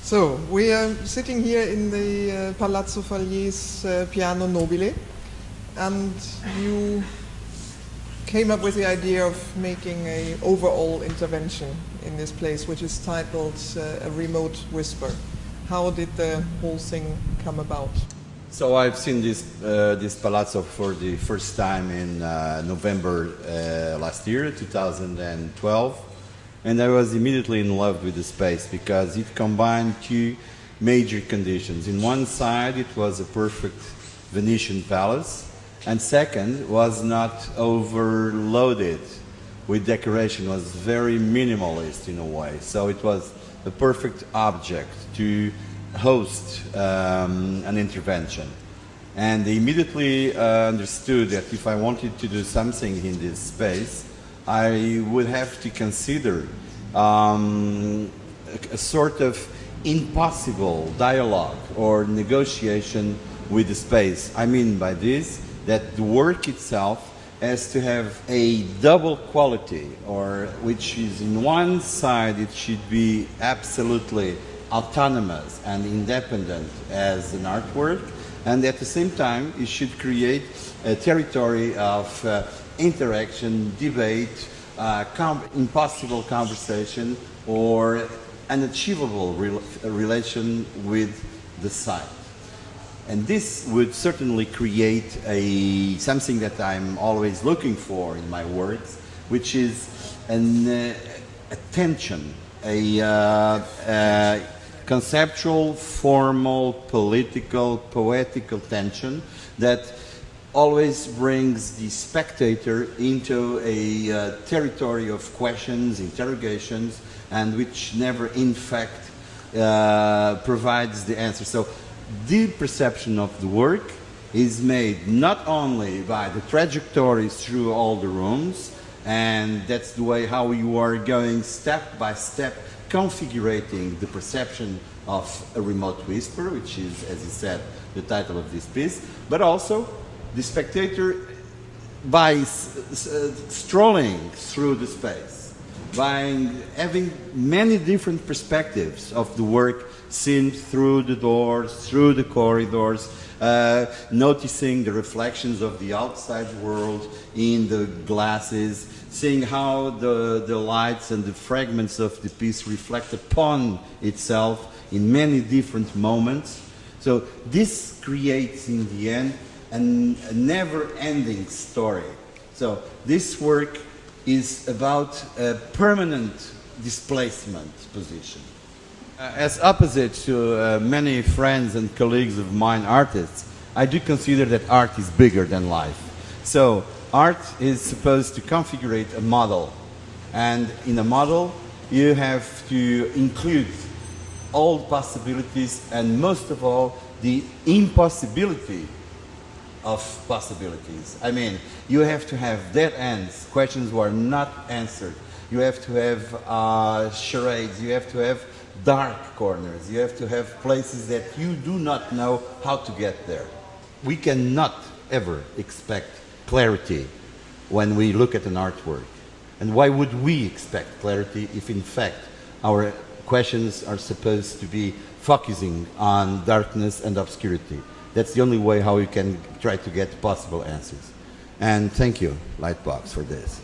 So, we are sitting here in the Palazzo Falier's piano nobile, and you came up with the idea of making an overall intervention in this place, which is titled A Remote Whisper. How did the whole thing come about? So I've seen this palazzo for the first time in November last year, 2012, and I was immediately in love with the space because it combined two major conditions. In one side, it was a perfect Venetian palace, and second, was not overloaded with decoration. It was very minimalist in a way. So it was a perfect object to host an intervention. And they immediately understood that if I wanted to do something in this space, I would have to consider a sort of impossible dialogue or negotiation with the space. I mean by this, that the work itself has to have a double quality, or which is in one side it should be absolutely autonomous and independent as an artwork, and at the same time it should create a territory of interaction, debate, impossible conversation, or unachievable relation with the site. And this would certainly create something that I'm always looking for in my works, which is a tension, a conceptual, formal, political, poetical tension that always brings the spectator into a territory of questions, interrogations, and which never, in fact, provides the answer. So the perception of the work is made not only by the trajectories through all the rooms, and that's the way how you are going step by step configuring the perception of a remote whisper, which is, as you said, the title of this piece, but also the spectator by strolling through the space, by having many different perspectives of the work seen through the doors, through the corridors, noticing the reflections of the outside world in the glasses, seeing how the lights and the fragments of the piece reflect upon itself in many different moments. So this creates, in the end, a never-ending story. So this work is about a permanent displacement position. As opposite to many friends and colleagues of mine, artists, I do consider that art is bigger than life. So art is supposed to configure a model, and in a model you have to include all possibilities, and most of all the impossibility of possibilities. I mean, you have to have dead ends, questions who are not answered. You have to have charades, you have to have dark corners, you have to have places that you do not know how to get there. We cannot ever expect clarity when we look at an artwork. And why would we expect clarity if in fact our questions are supposed to be focusing on darkness and obscurity? That's the only way how we can try to get possible answers. And thank you, Lightbox, for this.